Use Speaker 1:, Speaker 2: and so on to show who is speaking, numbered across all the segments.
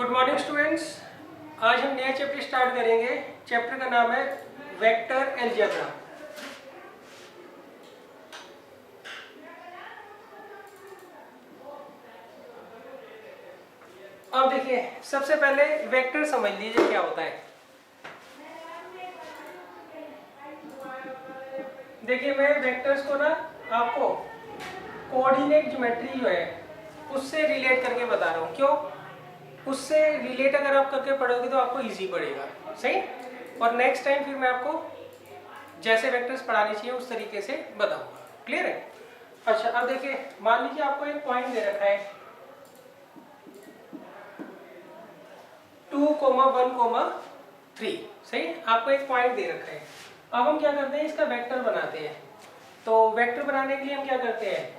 Speaker 1: Good morning students. आज हम नया चैप्टर स्टार्ट करेंगे। चैप्टर का नाम है वेक्टर अलजेब्रा। अब देखिए, सबसे पहले वेक्टर समझ लीजिए क्या होता है। देखिए, मैं वेक्टर्स को ना आपको कोऑर्डिनेट ज्योमेट्री जो है उससे रिलेट करके बता रहा हूँ। क्यों? उससे रिलेट अगर आप करके पढ़ोगे तो आपको इजी पड़ेगा, सही। और नेक्स्ट टाइम फिर मैं आपको जैसे वेक्टर्स पढ़ाने चाहिए उस तरीके से बताऊंगा। क्लियर है? अच्छा, अब देखिए, मान लीजिए आपको एक पॉइंट दे रखा है 2, 1, 3, सही। आपको एक पॉइंट दे रखा है। अब हम क्या करते हैं, इसका वेक्टर बनाते हैं। तो वेक्टर बनाने के लिए हम क्या करते हैं,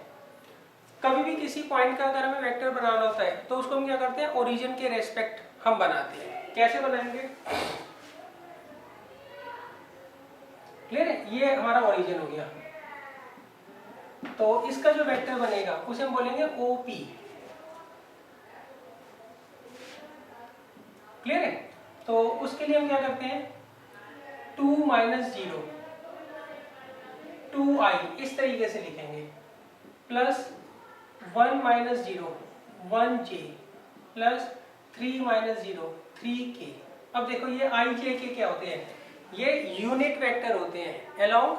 Speaker 1: कभी भी किसी पॉइंट का अगर हमें वेक्टर बनाना होता है तो उसको हम क्या करते हैं, ओरिजिन के रेस्पेक्ट हम बनाते हैं। कैसे बनाएंगे? क्लियर है? ये हमारा ओरिजिन हो गया। तो इसका जो वेक्टर बनेगा उसे हम बोलेंगे OP। क्लियर है? तो उसके लिए हम क्या करते हैं, 2 - 0 2i इस तरीके से लिखेंगे, प्लस 1 - 0 1j, प्लस 3 - 0 3k। अब देखो, ये i j k क्या होते हैं, ये यूनिट वेक्टर होते हैं अलोंग।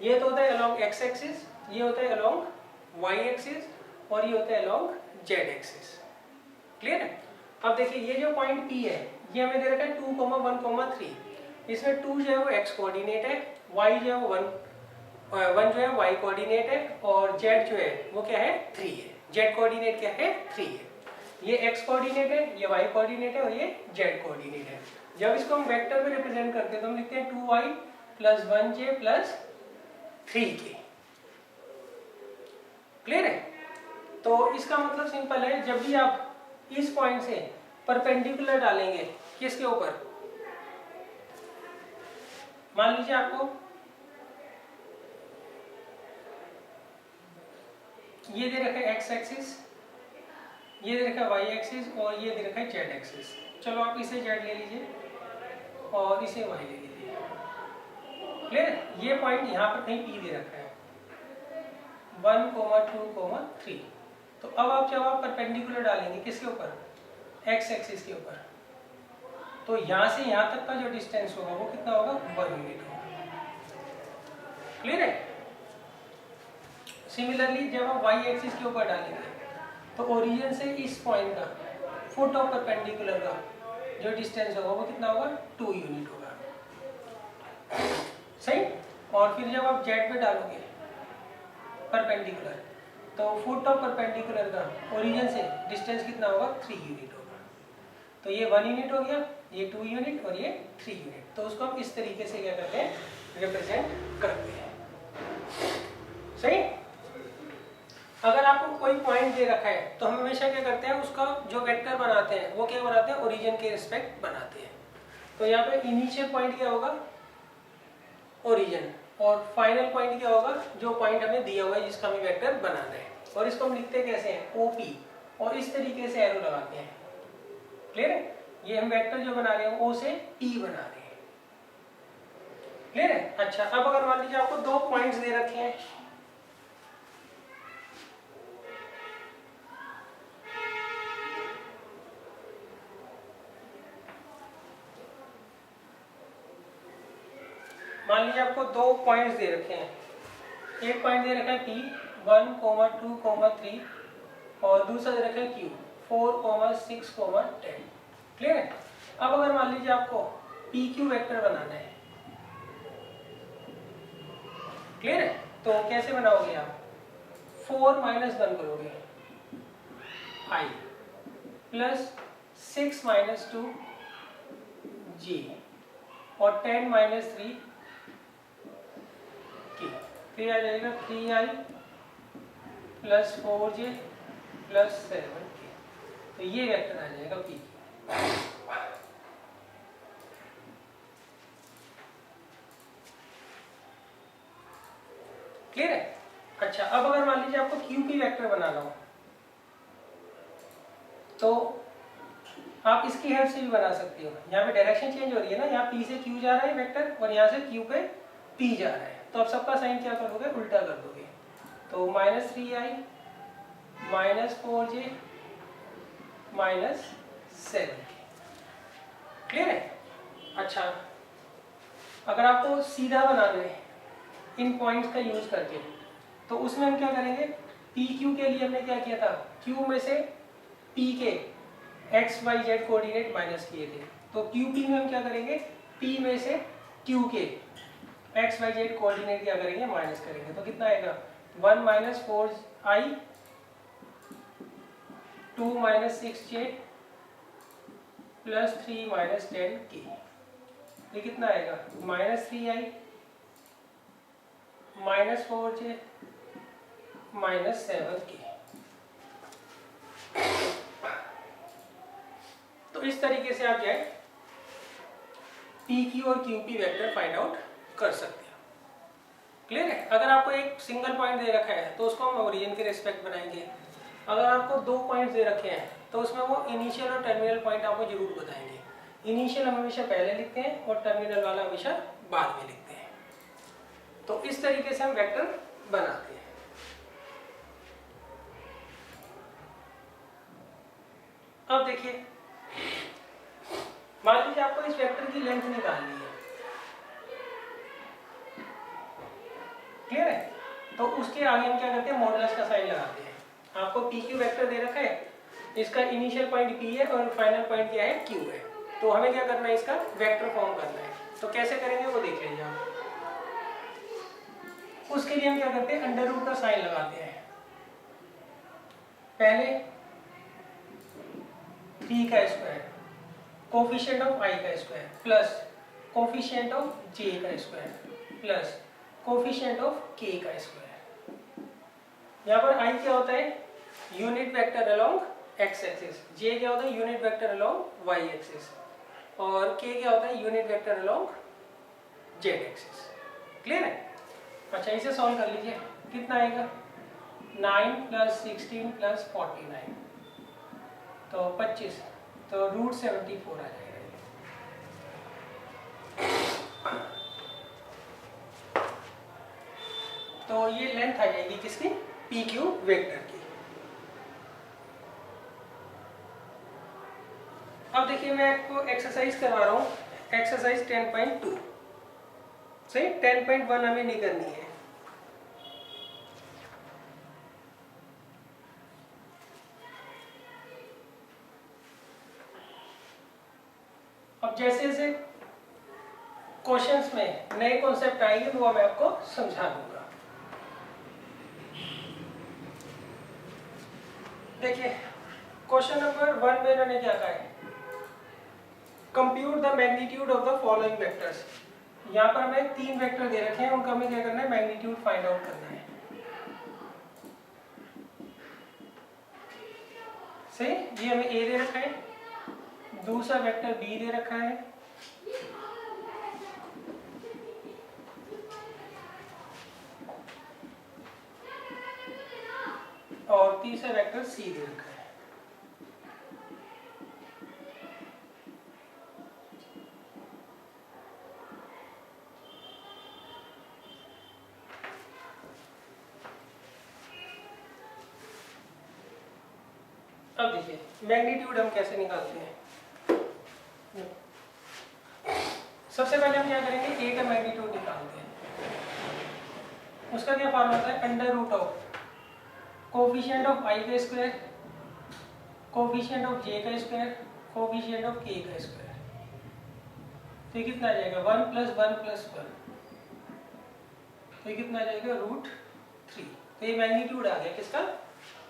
Speaker 1: ये तो होता है अलोंग x एक्सिस, ये होता है अलोंग y एक्सिस, और ये होता है अलोंग z एक्सिस। क्लियर है? अब देखिए, ये जो पॉइंट P है ये हमें दे रखा है 2, 1, 3। इसमें 2 जो है वो x कोऑर्डिनेट है, y जो है वो 1 जो है y कोऑर्डिनेट है, और z जो है वो क्या है, 3 है। z कोऑर्डिनेट क्या है, 3 है। ये x कोऑर्डिनेट है, ये y कोऑर्डिनेट है, और ये z कोऑर्डिनेट है। जब इसको हम वेक्टर में रिप्रेजेंट करते हैं तो हम लिखते हैं 2y plus 1j plus 3k। Clear है? तो इसका मतलब सिंपल है, जब भी आप इस पॉइंट से परपेंडिकुलर डालेंगे किसके ऊपर, मान लीजिए आपको ये दे रखा है x एक्सिस, ये दे रखा है y एक्सिस, और ये दे रखा है z एक्सिस। चलो आप इसे z ले लीजिए और इसे y ले लीजिए। क्लियर? ये पॉइंट यहाँ पर कहीं P दे रखा है 1, 2, 3। तो अब आप जब आप परपेंडिकुलर डालेंगे किसके ऊपर, x एक्सिस के ऊपर, तो यहाँ से यहाँ तक का जो डिस्टेंस होगा वो कितना होगा, 1 यूनिट होगा। क्लियर है? सिमिलरली जब आप y एक्सिस के ऊपर डालेंगे तो ओरिजिन से इस पॉइंट का फुट ऑफ परपेंडिकुलर का जो डिस्टेंस होगा वो कितना होगा, 2 यूनिट होगा। सही। और फिर जब आप z पे डालोगे परपेंडिकुलर, तो फुट ऑफ परपेंडिकुलर का ओरिजिन से डिस्टेंस कितना होगा, 3 यूनिट होगा। तो ये 1 यूनिट हो गया, ये 2 यूनिट, और ये 3 यूनिट। तो उसको हम इस तरीके से क्या करते हैं, रिप्रेजेंट करते हैं। सही। अगर आपको कोई पॉइंट दे रखा है तो हम हमेशा क्या करते हैं, उसका जो वेक्टर बनाते हैं वो क्या बनाते हैं, ओरिजिन के रिस्पेक्ट बनाते हैं। तो यहाँ पे इनिशियल पॉइंट क्या होगा, ओरिजिन, और फाइनल पॉइंट क्या होगा, जो पॉइंट हमें दिया हुआ है जिसका हमें वेक्टर बनाना है। और इसको हम लिखते कैसे हैं, OP, और इस तरीके से एरो लगाते हैं। क्लियर है? ये हम वेक्टर जो बना रहे हैं O से P बना रहे हैं। क्लियर है? अच्छा, अब अगर मान लीजिए आपको 2 पॉइंट्स दे रखे हैं, मान लीजिए आपको 2 पॉइंट्स दे रखे हैं। एक पॉइंट दे रखा है P 1, 2, 3, और दूसरा दे रखा है Q 4, 6, 10। क्लियर है? अब अगर मान लीजिए आपको PQ वेक्टर बनाना है, क्लियर है, तो कैसे बनाओगे आप, 4 - 1 करोगे I, प्लस 6 - 2 G, और 10 - 3 K। फिर आ जाएगा 3i plus 4j plus 7k। तो ये वेक्टर आ जाएगा P। क्लियर है? अच्छा, अब अगर मान लीजिए आपको QP वेक्टर बनाना हो तो आप इसकी हेल्प से भी बना सकते हो। यहाँ पे डायरेक्शन चेंज हो रही है ना, यहाँ P से Q जा रहा है वेक्टर और यहाँ से Q पे P जा रहा है, तो आप सबका साइन क्या कर दोगे, उल्टा कर दोगे। तो -3i -4j -7k, क्लियर है। अच्छा, अगर आपको सीधा बनाना है इन पॉइंट्स का यूज करके, तो उसमें हम क्या करेंगे, पी क्यू के लिए हमने क्या किया था, क्यू में से पी के x y z coordinate minus किए थे, तो क्यू पी में हम क्या करेंगे, पी में से क्यू के एक्स वाई जेड कोऑर्डिनेट क्या करेंगे, माइनस करेंगे। तो कितना आएगा, 1 - 4i 2 - 6j + 3 - 10k, ये कितना आएगा, -3i -4j -7k। तो इस तरीके से आप जो है पी क्यू और Q P vector find out कर सकते हो, क्लियर है। अगर आपको एक सिंगल पॉइंट दे रखा है तो उसको हम ओरिजिन के रिस्पेक्ट बनाएंगे, अगर आपको 2 पॉइंट्स दे रखे हैं तो उसमें वो इनिशियल और टर्मिनल पॉइंट आपको जरूर बताएंगे। इनिशियल हम हमेशा पहले लिखते हैं और टर्मिनल वाला हमेशा बाद में लिखते हैं। तो इस तरीके से हम वेक्टर बनाते हैं। अब देखिए, मान लीजिए आपको इस वेक्टर की लेंथ निकालनी है, क्लियर है। तो उसके आगे हम क्या करते हैं, मॉडुलस का साइन लगाते हैं। आपको पी क्यू वेक्टर दे रखा है, इसका इनिशियल पॉइंट पी है और फाइनल पॉइंट क्या है, क्यू है। तो हमें क्या करना है, इसका वेक्टर फॉर्म करना है। तो कैसे करेंगे वो देख लीजिए आप। उसके लिए हम क्या करते हैं, अंडर रूट का साइन लगाते हैं। पहले 3 का स्क्वायर, कोफिशिएंट ऑफ i का square plus coefficient of j का square plus coefficient of k का स्क्वायर। यहाँ पर i क्या होता है, unit vector along x axis, j क्या होता है, unit vector along y axis, और k क्या होता है, unit vector along z axis, clear है। अच्छा, इसे सॉल्व कर लीजिए, कितना आएगा, 9 + 16 + 49, तो 25, तो √74 आ जाएगा। तो ये लेंथ आ जाएगी किसकी, पी क्यू वेक्टर की। अब देखिए, मैं आपको एक्सरसाइज करवा रहा हूँ, एक्सरसाइज 10.2 सही, 10.1 हमें नहीं करनी है। अब जैसे जैसे क्वेश्चंस में नए कॉन्सेप्ट आएंगे वो मैं आपको समझा दूंगा। देखिए, क्वेश्चन नंबर 1 में इन्होंने क्या कहा है, compute the magnitude of the following vectors. यहाँ पर हमें 3 वेक्टर दे रखे हैं, उनका हमें क्या करना है, मैग्नीट्यूड फाइंड आउट करना है। सही, ये हमें ए दे रखा है, दूसरा वेक्टर बी दे रखा है, और तीसरा वेक्टर सी दे रखा है। अब देखिए, मैग्नीट्यूड हम कैसे निकालते हैं। सबसे पहले हम क्या करेंगे, ए का मैग्नीट्यूड निकालते हैं। उसका क्या फॉर्मूला होता है, under root of coefficient of i का स्क्वायर, कोफिशिएंट ऑफ j का स्क्वायर, कोफिशिएंट ऑफ k का स्क्वायर। तो ये कितना आ जाएगा, 1 + 1 + 1, तो ये कितना आ जाएगा, √3। तो ये मैग्नीट्यूड आ गया किसका,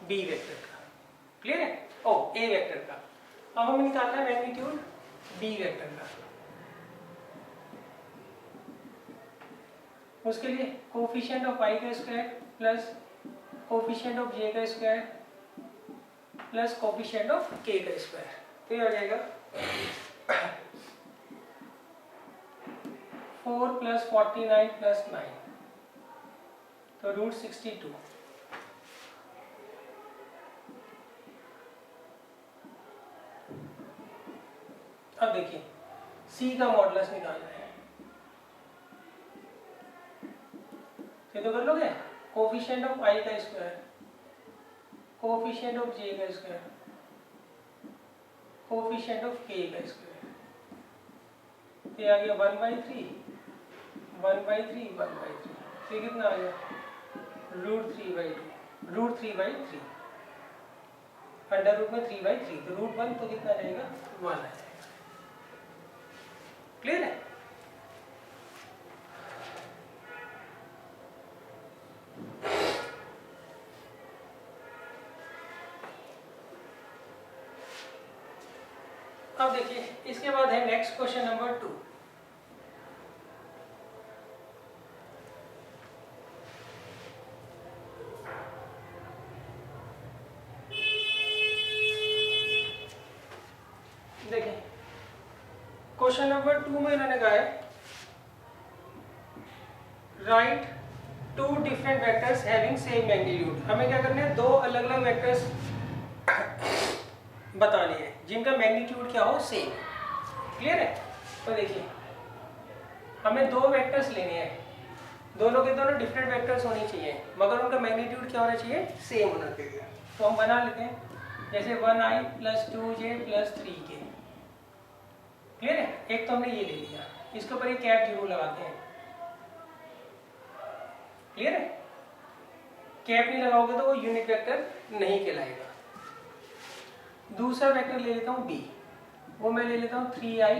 Speaker 1: बी वेक्टर का, क्लियर है, ओ ए वेक्टर का। अब हमें निकालना है मैग्नीट्यूड बी वेक्टर का। उसके लिए कोफिशिएंट ऑफ i का square plus coefficient of j का square plus coefficient of k का स्क्वायर, तो ये हो जाएगा 4 + 49 + 9, तो √62। अब देखिए c का मॉडुलस निकालना है, ये तो कर लोगे। कोफिशिएंट ऑफ i का स्क्वायर, कोफिशिएंट ऑफ j का स्क्वायर, कोफिशिएंट ऑफ k का स्क्वायर, तो ये आ गया 1/3 1/3 1/3, तो ये कितना आ गया √3/2 √3/3, अंडर रूट में 3/3, तो √1 तो कितना रहेगा 1 आ जाएगा। क्लियर है? अब देखिए इसके बाद है नेक्स्ट क्वेश्चन नंबर 2। देखिए क्वेश्चन नंबर 2 में इन्होंने कहा है write two different vectors having same magnitude. हमें क्या करना है, दो अलग अलग वेक्टर्स बताने हैं जिनका मैग्नीट्यूड क्या हो सेम। क्लियर है? तो देखिए हमें दो वेक्टर्स लेने हैं, दोनों के दोनों डिफरेंट वेक्टर्स होने चाहिए मगर उनका मैग्नीट्यूड क्या होना चाहिए, सेम होना चाहिए। तो हम बना लेते हैं, जैसे 1i + 2j + 3k। क्लियर है? एक तो हमने ये ले लिया, इसके ऊपर ये कैप जरूर लगाते हैं। क्लियर है? कैप नहीं लगाओगे तो वो यूनिट वेक्टर नहीं कहलाएगा। दूसरा वेक्टर ले लेता हूँ b, वो मैं ले लेता हूँ 3i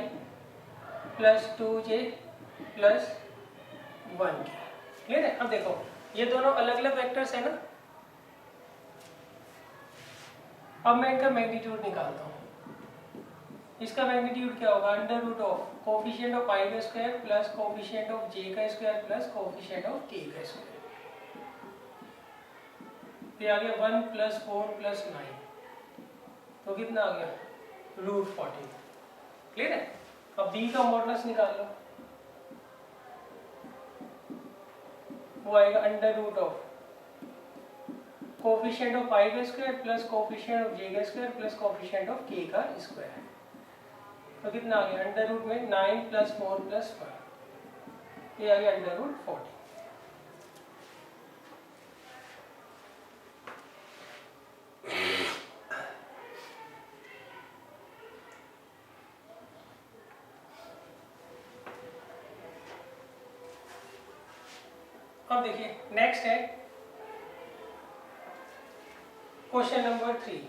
Speaker 1: + 2j + 1k। क्लियर है? अब देखो ये दोनों अलग अलग वेक्टर्स है ना, अब मैं इनका मैग्नीट्यूड निकालता हूँ। इसका मैग्नीट्यूड क्या होगा, under root of coefficient of i का square plus coefficient of j का square plus coefficient of k का स्क्वायर। ये आ गया 1 + 4 + 9, तो कितना आ गया √14। क्लियर है? अब b का मॉडुलस निकाल लो, वो आएगा under root of coefficient of i का square plus coefficient of j का square plus coefficient of k का स्क्वायर। तो कितना आ गया, अंडर रूट में 9 + 4 + 1, ये आ गया अंडर रूट 40। अब देखिए नेक्स्ट है क्वेश्चन नंबर 3।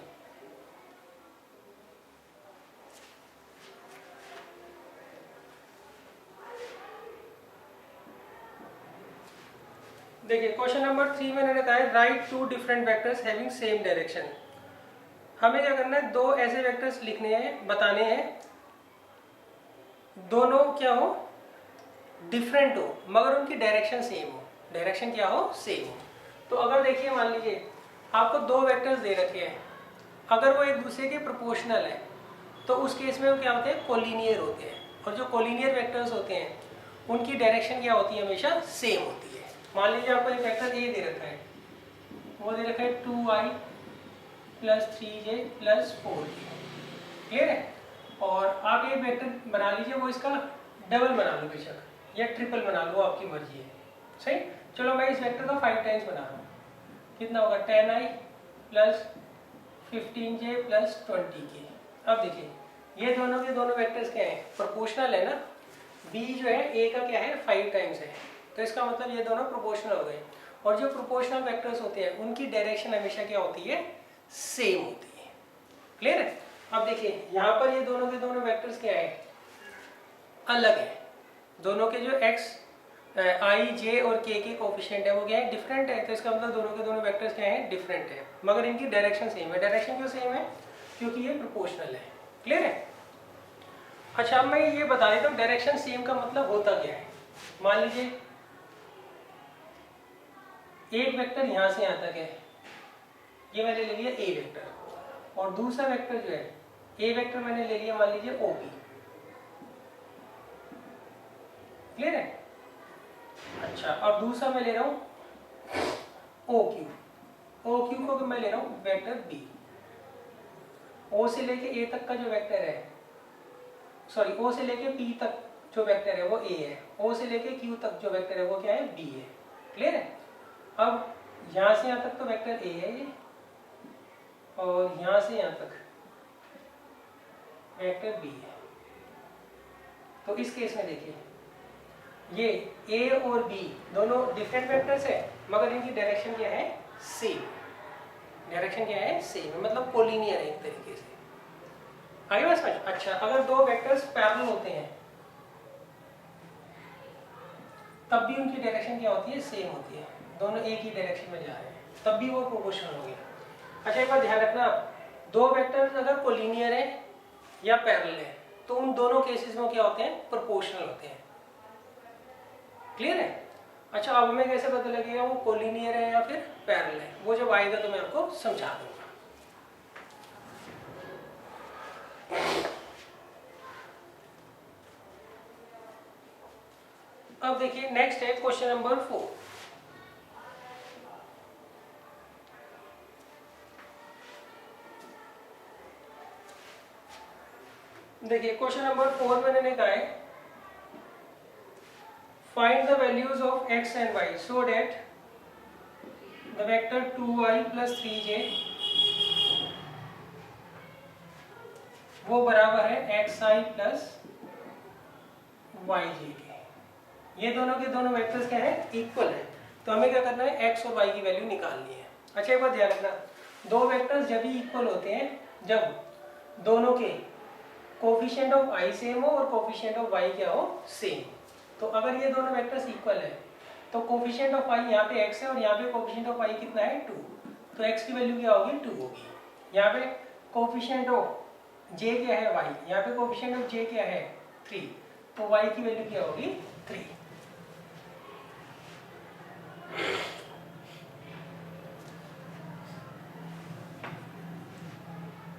Speaker 1: देखिए क्वेश्चन नंबर 3 में मैंने कहा है write two different vectors having same direction. हमें क्या करना है, दो ऐसे वेक्टर्स लिखने हैं, बताने हैं, दोनों क्या हो, डिफरेंट हो मगर उनकी डायरेक्शन सेम हो। डायरेक्शन क्या हो, सेम हो। तो अगर देखिए मान लीजिए आपको दो वेक्टर्स दे रखे हैं, अगर वो एक दूसरे के प्रोपोर्शनल है तो उस केस में वो क्या होते हैं, कोलिनियर होते हैं। और जो कोलिनियर वेक्टर्स होते हैं उनकी डायरेक्शन क्या होती है, हमेशा सेम होती है। मान लीजिए आपको एक वेक्टर ए दे रखा है, वो दे रखा है 2i + 3j + 4k। क्लियर है? और आप एक वेक्टर बना लीजिए, वो इसका डबल बना लो बेशक या ट्रिपल बना लो, आपकी मर्जी है। सही, चलो मैं इस वेक्टर का 5 टाइम्स बना रहा हूँ, कितना होगा 10i + 15j + 20k। अब देखिए ये दोनों के दोनों वेक्टर्स क्या हैं, प्रोपोर्शनल है ना। b जो है a का क्या है, 5 टाइम्स है, तो इसका मतलब ये दोनों प्रोपोर्शनल हो गए। और जो प्रोपोर्शनल वेक्टर्स होते हैं उनकी डायरेक्शन हमेशा क्या होती है, सेम होती है। क्लियर है? अब देखिए यहाँ पर ये दोनों के दोनों वेक्टर्स क्या है, अलग है। दोनों के जो x i j और k के कोफिशिएंट है वो क्या है, डिफरेंट है। तो इसका मतलब दोनों के दोनों वेक्टर्स क्या है, डिफरेंट है मगर इनकी डायरेक्शन सेम है। डायरेक्शन क्यों सेम है, क्योंकि ये प्रोपोर्शनल है। क्लियर है? अच्छा अब मैं ये बता देता हूँ डायरेक्शन सेम का मतलब होता क्या है। मान लीजिए एक वेक्टर यहाँ से यहाँ तक है, ये मैंने ले लिया a वेक्टर, और दूसरा वेक्टर जो है a वेक्टर मैंने ले लिया मान लीजिए OP। क्लियर है? अच्छा और दूसरा मैं ले रहा हूँ OQ। OQ को मैं ले रहा हूँ वेक्टर B। O से लेके A तक का जो वेक्टर है सॉरी ओ से लेके पी तक जो वेक्टर है वो ए है, ओ से लेके क्यू तक जो वेक्टर है वो क्या है, बी है। क्लियर है? अब यहाँ से यहाँ तक तो वेक्टर ए है ये, और यहाँ से यहाँ तक वेक्टर बी है। तो इस केस में देखिए ये ए और बी दोनों डिफरेंट वेक्टर्स है, मगर इनकी डायरेक्शन क्या है, सेम। डायरेक्शन क्या है, सेम, मतलब कोलिनियर है एक तरीके से। आगे बात समझ? अच्छा, अगर दो वेक्टर्स पैरेलल होते हैं तब भी उनकी डायरेक्शन क्या होती है, सेम होती है, दोनों एक ही डायरेक्शन में जा रहे हैं, तब भी वो प्रोपोर्शनल हो गया। अच्छा, एक बात ध्यान रखना, दो वेक्टर्स अगर कोलिनियर है या पैरेलल है तो उन दोनों केसेस में क्या होते हैं, प्रोपोर्शनल होते हैं। क्लियर है? अच्छा, अब हमें कैसे पता लगेगा वो कोलिनियर है या फिर पैरेलल है, वो जब आएगा तो मैं आपको समझा दूंगा। अब देखिए नेक्स्ट है क्वेश्चन नंबर 4। देखिए क्वेश्चन नंबर 4 में मैंने कहा है find the values of x and y so that the vector 2y plus 3j वो बराबर है xi प्लस yj के। ये दोनों के दोनों वेक्टर्स क्या है, इक्वल है, तो हमें क्या करना है, x और y की वैल्यू निकालनी है। अच्छा, एक बात ध्यान रखना, दो वेक्टर्स जब भी इक्वल होते हैं जब दोनों के कोफिशिएंट ऑफ i सेम हो और कोफिशिएंट ऑफ y क्या हो, सेम। तो अगर ये दोनों वेक्टर्स इक्वल है तो कोफिशिएंट ऑफ i यहाँ पे x है और यहाँ पे कोफिशिएंट ऑफ y कितना है, 2, तो x की वैल्यू क्या होगी, 2 होगी। यहाँ पे कोफिशिएंट ऑफ j क्या है, y, यहाँ पे कोफिशिएंट ऑफ j क्या है, 3, तो y की वैल्यू क्या होगी, 3।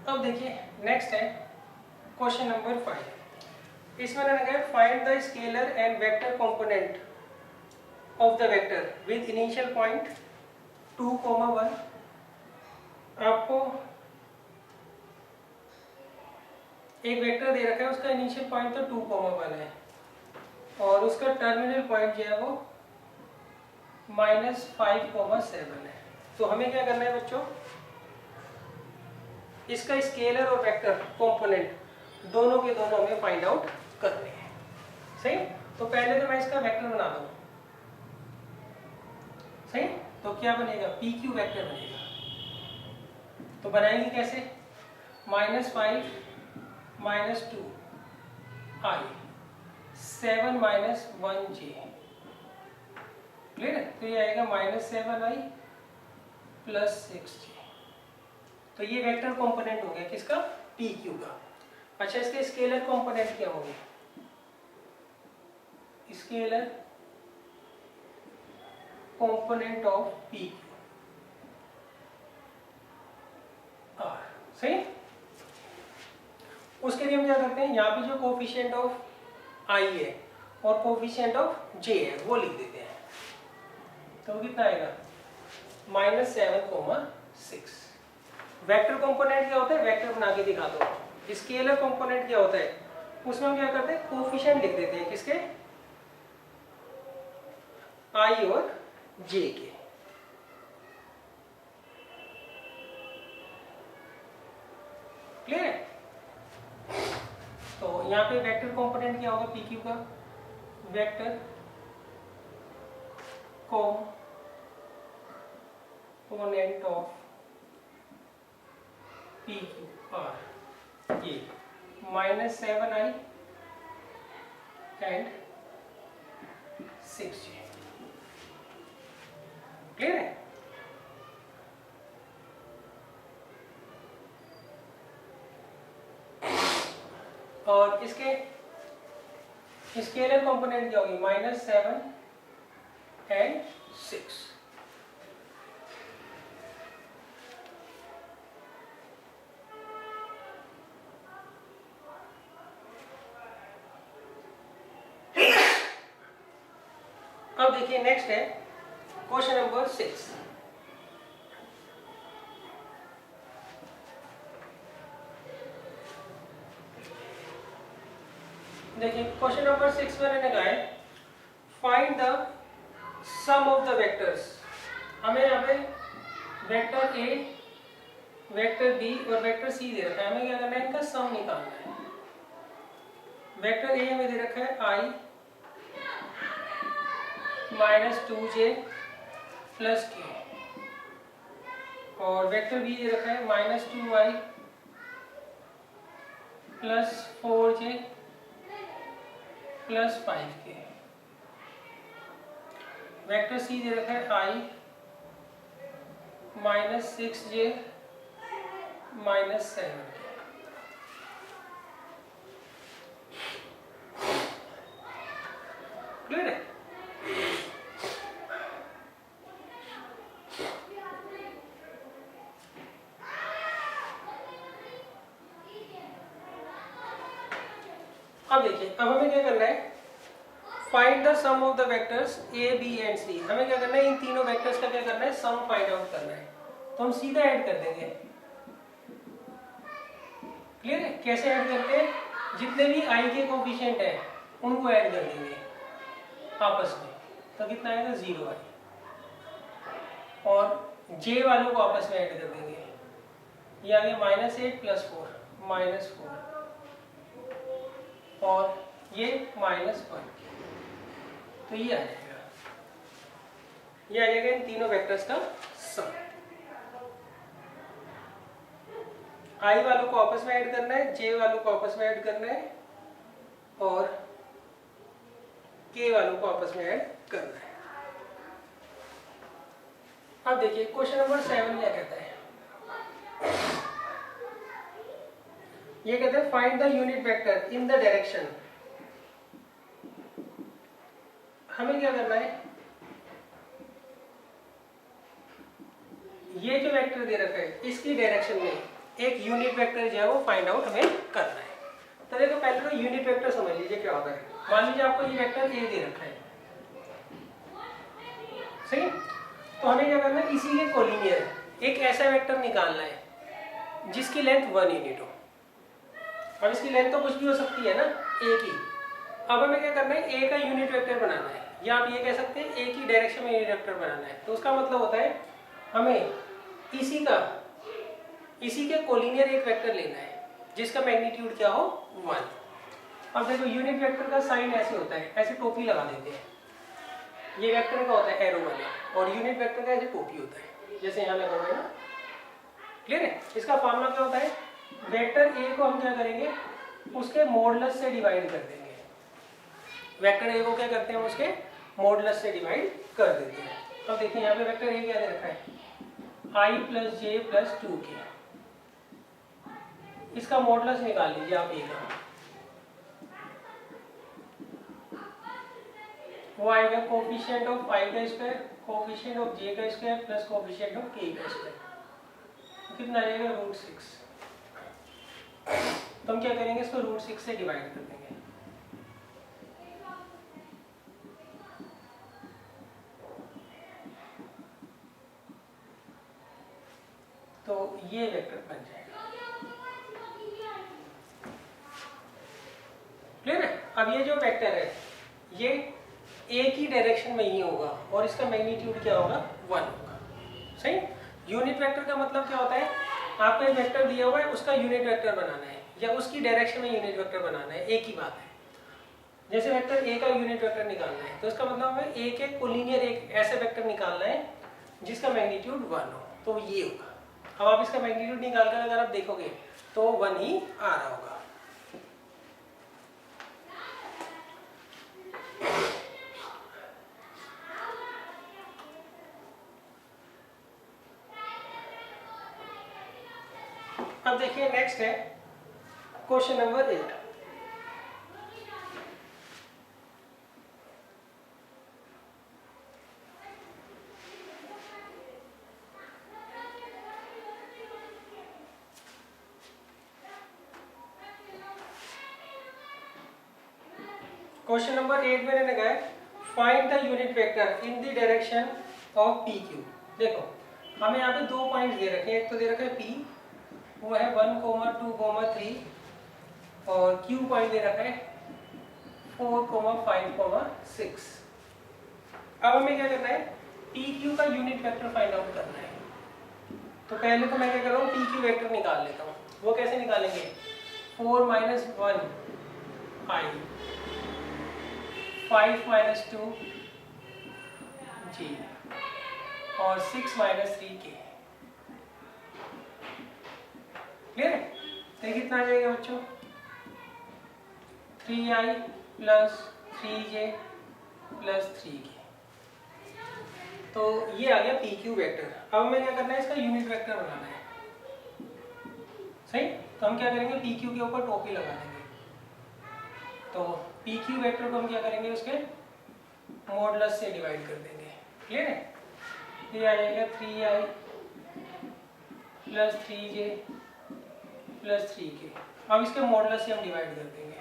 Speaker 1: अब देखिए नेक्स्ट है क्वेश्चन नंबर 5। इसमें मैंने कहा find the scalar and vector component of the vector with initial point 2,1। आपको एक वेक्टर दे रखा है, उसका इनिशियल पॉइंट तो 2,1 है और उसका टर्मिनल पॉइंट जो है वो -5,7 है। तो हमें क्या करना है बच्चों, इसका स्केलर और वेक्टर कंपोनेंट दोनों के दोनों हमें फाइंड आउट करने हैं। सही? तो पहले तो मैं इसका वेक्टर बना दूं। सही? तो क्या बनेगा, पी क्यू वेक्टर बनेगा। तो बनाएंगे कैसे, -5 -2 i 7 -1j। क्लियर है? तो ये आएगा -7i प्लस 6j। तो ये वेक्टर कंपोनेंट हो गया किसका, पी क्यू का। अच्छा, इसके स्केलर कंपोनेंट क्या होंगे, scalar component of P Q R. सही? उसके लिए हम क्या करते हैं, यहाँ पे जो कोफिशिएंट ऑफ आई है और कोफिशिएंट ऑफ जे है वो लिख देते हैं। तो कितना आएगा, -7,6। वेक्टर कंपोनेंट क्या होता है, वेक्टर बना के दिखा दो। स्केलर कंपोनेंट क्या होता है, उसमें हम क्या करते हैं, कोफिशिएंट लिख देते हैं किसके, आई और जे के। क्लियर है? तो यहाँ पे वेक्टर कंपोनेंट क्या होगा, पी क्यू का, vector component of P Q R ये -7i एंड 6j। क्लियर है? और इसके स्केलर कंपोनेंट क्या होगी, -7 एंड 6। अब देखिए नेक्स्ट है क्वेश्चन नंबर 6। देखिए क्वेश्चन नंबर 6 में मैंने कहा है find the sum of the vectors. हमें यहाँ पे वेक्टर ए, वेक्टर बी और वेक्टर सी दे रखा है, हमें क्या करना है, इनका सम निकालना है। वेक्टर ए में दे रखा है आई माइनस 2j प्लस के, और वेक्टर बी दे रखा है minus 2y plus 4j plus 5k। Vector C दे रखा है आई minus 6j minus 7k। Clear है? अब देखिए, अब हमें क्या करना है, find the sum of the vectors A B and C. हमें क्या करना है, इन तीनों वेक्टर्स का क्या करना है, सम फाइंड आउट करना है। तो हम सीधा ऐड कर देंगे। क्लियर है? कैसे ऐड करते हैं, जितने भी आई के कोफिशिएंट है उनको ऐड कर देंगे आपस में, तो कितना आएगा 0i, और जे वालों को आपस में ऐड कर देंगे। ये आ गया -8 प्लस 4 -4, और ये -1, तो ये आ जाएगा, ये आ जाएगा इन तीनों वेक्टर्स का सम। आई वालों को आपस में ऐड करना है, जे वालों को आपस में ऐड करना है, और के वालों को आपस में ऐड करना है। अब देखिए क्वेश्चन नंबर 7 क्या कहता है, ये कहते हैं find the unit vector in the direction. हमें क्या करना है, ये जो वेक्टर दे रखा है इसकी डायरेक्शन में एक यूनिट वेक्टर जो है वो फाइंड आउट हमें करना है। तो देखो पहले तो यूनिट वेक्टर समझ लीजिए क्या होता है। मान लीजिए आपको ये वेक्टर ए दे रखा है, सही, तो हमें क्या करना है, इसी के कोलिनियर एक ऐसा वेक्टर निकालना है जिसकी लेंथ 1 यूनिट हो। अब इसकी लेंथ तो कुछ भी हो सकती है ना, ए की। अब हमें क्या करना है, ए का यूनिट वेक्टर बनाना है, या आप ये कह सकते हैं ए की डायरेक्शन में यूनिट वेक्टर बनाना है। तो उसका मतलब होता है हमें इसी के कोलिनियर एक वेक्टर लेना है जिसका मैग्नीट्यूड क्या हो 1। अब देखो यूनिट वेक्टर का साइन ऐसे होता है, ऐसे टोपी लगा देते हैं। ये वेक्टर का होता है एरो वाला, और यूनिट वेक्टर का ऐसे टोपी होता है जैसे यहाँ लगा हुआ है ना। क्लियर है? इसका फॉर्मूला क्या होता है, वेक्टर ए को हम क्या करेंगे, उसके मॉडुलस से डिवाइड कर देंगे। वेक्टर ए को क्या करते हैं, उसके मॉडुलस से डिवाइड कर देते हैं। अब देखिए यहाँ पे वेक्टर ए क्या दे रखा है, i plus J plus 2k। इसका मॉडुलस निकाल लीजिए आप ए का, वो आएगा कोफिशिएंट ऑफ i का स्क्वायर, कोफिशिएंट ऑफ j का square plus coefficient of k का स्क्वायर, कितना आ जाएगा √6। तो हम क्या करेंगे, इसको √6 से डिवाइड कर देंगे। तो ये वेक्टर बन जाएगा। क्लियर है? अब ये जो वेक्टर है ये ए की डायरेक्शन में ही होगा, और इसका मैग्नीट्यूड क्या होगा, 1 होगा। सही? यूनिट वेक्टर का मतलब क्या होता है, आपको एक वेक्टर दिया हुआ है, उसका यूनिट वेक्टर बनाना है या उसकी डायरेक्शन में यूनिट वेक्टर बनाना है, एक ही बात है। जैसे वेक्टर ए का यूनिट वेक्टर निकालना है, तो इसका मतलब हमें ए के कोलिनियर एक ऐसे वेक्टर निकालना है जिसका मैग्नीट्यूड 1 हो, तो ये होगा। अब आप इसका मैग्नीट्यूड निकाल कर अगर आप देखोगे तो 1 ही आ रहा होगा। अब देखिए नेक्स्ट है क्वेश्चन नंबर 8। क्वेश्चन नंबर 8 में मैंने कहा find the unit vector in the direction of P Q. देखो हमें यहाँ पे 2 पॉइंट्स दे रखे हैं, एक तो दे रखा है P, वो है 1, 2, 3, और Q पॉइंट दे रखा है 4,5,6। अब हमें क्या करना है, पी क्यू का यूनिट वेक्टर फाइंड आउट करना है। तो पहले तो मैं क्या कर रहा हूँ, पी क्यू वेक्टर निकाल लेता हूँ। वो कैसे निकालेंगे, 4 - 1 I, 5 - 2 G और 6 - 3 K। क्लियर है? तो ये कितना आ जाएगा बच्चों, 3I + 3J + 3K। तो ये आ गया पी क्यू वेक्टर। अब हमें क्या करना है, इसका यूनिट वेक्टर बनाना है। सही, तो हम क्या करेंगे, पी क्यू के ऊपर टोपी लगा देंगे। तो पी क्यू वेक्टर को हम क्या करेंगे, उसके मॉडुलस से डिवाइड कर देंगे। क्लियर है? ये आ जाएगा 3I + 3J + 3K। अब इसके मॉडुलस से हम डिवाइड कर देंगे।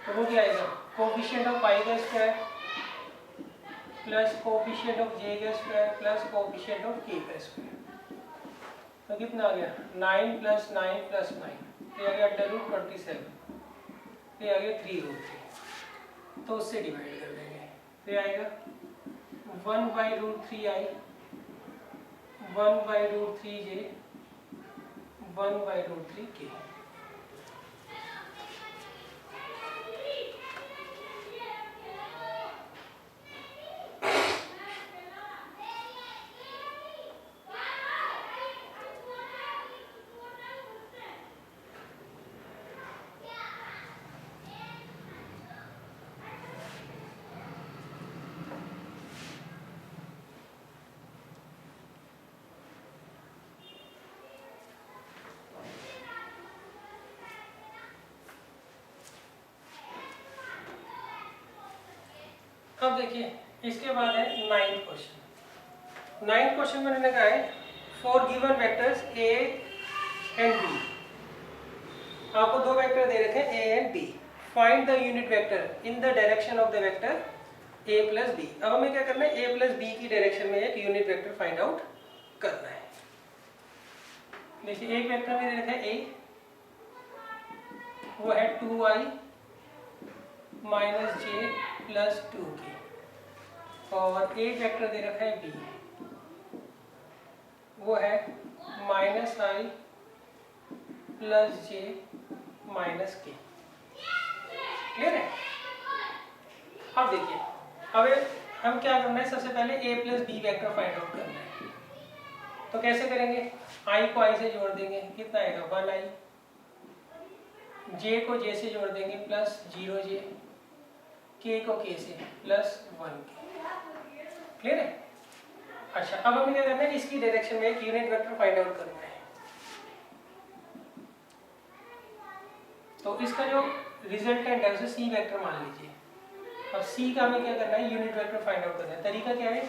Speaker 1: तो वो क्या आएगा, कोफिशिएंट ऑफ पाई का स्क्वायर प्लस कोफिशिएंट ऑफ जे का स्क्वायर प्लस कोफिशिएंट ऑफ के का स्क्वायर। तो कितना आ गया, 9 + 9 + 9, ये आ गया √27, ये आ गया 3√3। तो उससे डिवाइड कर देंगे। तो आएगा 1/√3I, 1/√3J, 1/√3K। अब देखिए, इसके बाद है 9th क्वेश्चन। 9th क्वेश्चन में मैंने कहा है, for given vectors A and B. आपको दो वेक्टर दे रखे हैं A and B. Find the unit vector in the direction of the vector A + B. अब हमें क्या करना है, ए + बी की डायरेक्शन में एक यूनिट वेक्टर फाइंड आउट करना है। देखिए, एक वेक्टर में दे रखा है ए, वो है 2I - J + 2K। और एक वेक्टर दे रखा है बी, वो है -I + J - K। क्लियर है? अब देखिए, अब हम क्या करना है, सबसे पहले a + b vector find out करना है। तो कैसे करेंगे, i को i से जोड़ देंगे, कितना आएगा 1I, j को j से जोड़ देंगे +0j, k को k से +1k। क्लियर है? अच्छा, अब हमें क्या करना है, इसकी डायरेक्शन में एक यूनिट वेक्टर फाइंड आउट करना है। तो इसका जो रिजल्टेंट है उसे सी वेक्टर मान लीजिए। अब सी का हमें क्या करना है, यूनिट वेक्टर फाइंड आउट करना है। तरीका क्या है,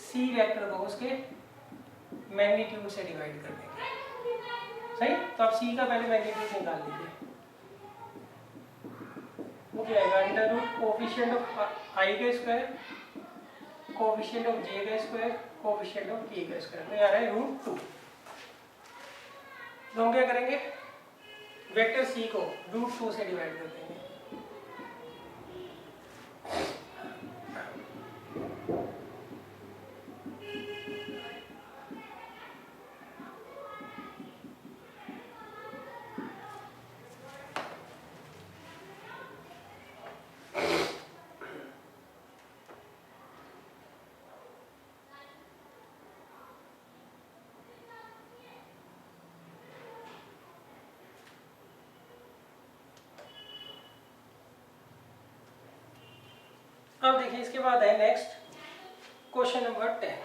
Speaker 1: सी वेक्टर को उसके मैग्नीट्यूड से डिवाइड कर देंगे। सही, तो आप सी का पहले मैग्नीट्यूड निकाल लीजिए। वो क्या आएगा, √ कोफिशिएंट ऑफ i का स्क्वायर, कोफिशिएंट ऑफ j का स्क्वायर, कोफिशिएंट ऑफ k का स्क्वायर। तो ये आ रहा है √2। तो हम क्या करेंगे, वेक्टर सी को √2 से डिवाइड कर देंगे। अब देखिए, इसके बाद है नेक्स्ट क्वेश्चन नंबर 10।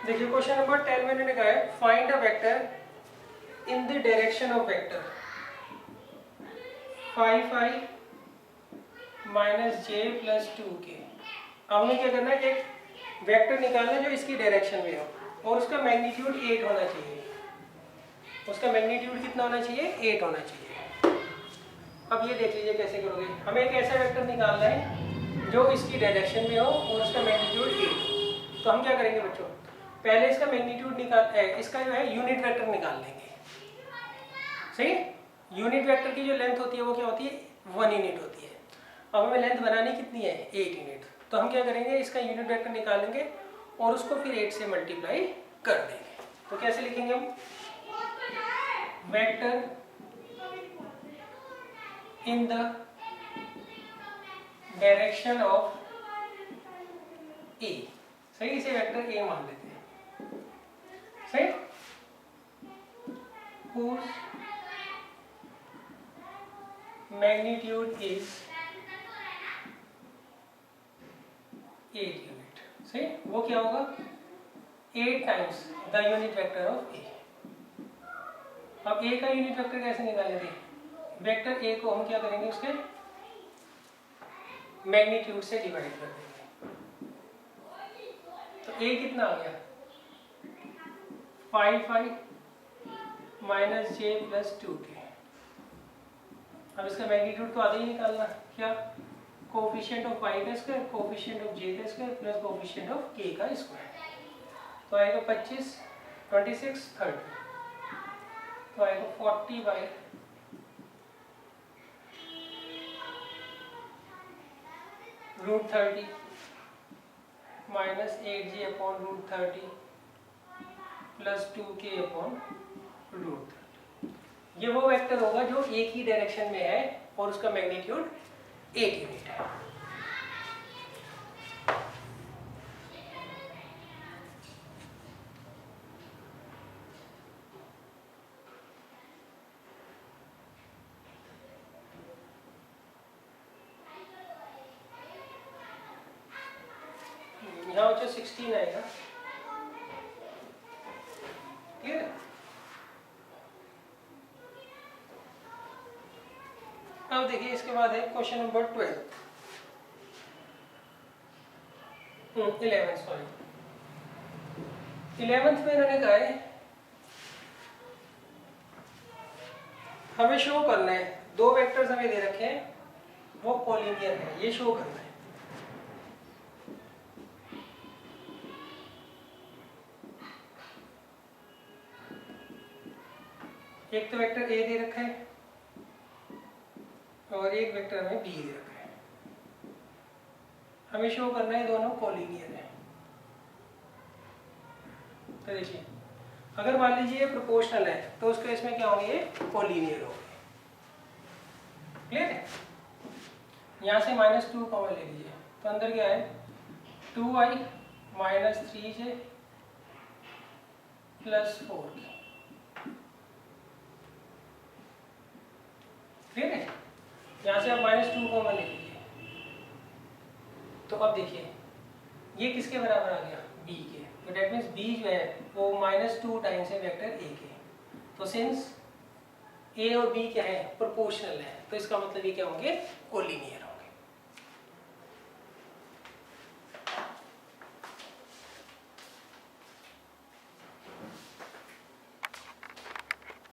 Speaker 1: देखिए, क्वेश्चन नंबर 10 में मैंने कहा है, find a vector in the direction of vector 5I - J + 2K। अब हमें क्या करना है, एक वेक्टर निकालना है जो इसकी डायरेक्शन में हो और उसका मैग्नीट्यूड 8 होना चाहिए। उसका मैग्नीट्यूड कितना होना चाहिए, 8 होना चाहिए। अब ये देख लीजिए कैसे करोगे। हमें एक ऐसा वेक्टर निकालना है जो इसकी डायरेक्शन में हो और उसका मैग्नीट्यूड 8 हो। तो हम क्या करेंगे बच्चों, पहले इसका मैग्नीट्यूड इसका जो है यूनिट वेक्टर निकाल लेंगे। सही है। यूनिट वेक्टर की जो लेंथ होती है वो क्या होती है, 1 यूनिट होती है। अब हमें लेंथ बनानी कितनी है, 8 यूनिट। तो हम क्या करेंगे, इसका यूनिट वेक्टर निकालेंगे और उसको फिर 8 से मल्टीप्लाई कर देंगे। तो कैसे लिखेंगे हम, vector in the direction of A. सही, इसे वेक्टर ए मान लेते हैं। सही, whose magnitude is 8 यूनिट। सही, वो क्या होगा, 8 times the unit vector of A. अब ए का यूनिट वेक्टर कैसे निकालेंगे, वेक्टर ए को हम क्या करेंगे, उसके मैग्नीट्यूड से डिवाइड कर देंगे। तो ए कितना आ गया, 5 माइनस जे प्लस 2k। अब इसका मैग्नीट्यूड तो आधा ही निकालना, क्या, कोफिशिएंट ऑफ y का स्क्वायर, कोफिशिएंट ऑफ j का square plus coefficient of k का स्क्वायर। तो आएगा 25, 26, 30। तो आएगा 40 by √30 minus 8j upon √30 plus 2k upon √30। ये वो वेक्टर होगा जो एक ही डायरेक्शन में है और उसका मैग्नीट्यूड 8 यूनिट है। यहाँ बच्चों 16 आएगा, क्लियर है। अब देखिए इसके बाद है क्वेश्चन नंबर 11 सॉरी 11th में इन्होंने कहा है हमें शो करना है, दो वेक्टर्स हमें दे रखे हैं वो कोलिनियर है, ये शो करना है। एक तो वेक्टर ए दे रखा है और एक वेक्टर हमें बी दे रखा है। हमें शो करना है दोनों कोलिनियर है। तो देखिए अगर मान लीजिए ये प्रोपोर्शनल है तो उसके इसमें क्या होंगे, ये कोलिनियर होंगे। क्लियर है। यहाँ से -2 कॉमन ले लीजिए तो अंदर क्या है, 2i minus 3j plus 4k। Clear है। यहाँ से आप -2 कॉमन ले लीजिए तो अब देखिए ये किसके बराबर आ गया, b के। तो डेट मीन्स b जो है वो -2 टाइम्स है वेक्टर a के। तो सिंस a और b क्या है, प्रोपोर्शनल है, तो इसका मतलब ये क्या होंगे, कोलिनियर।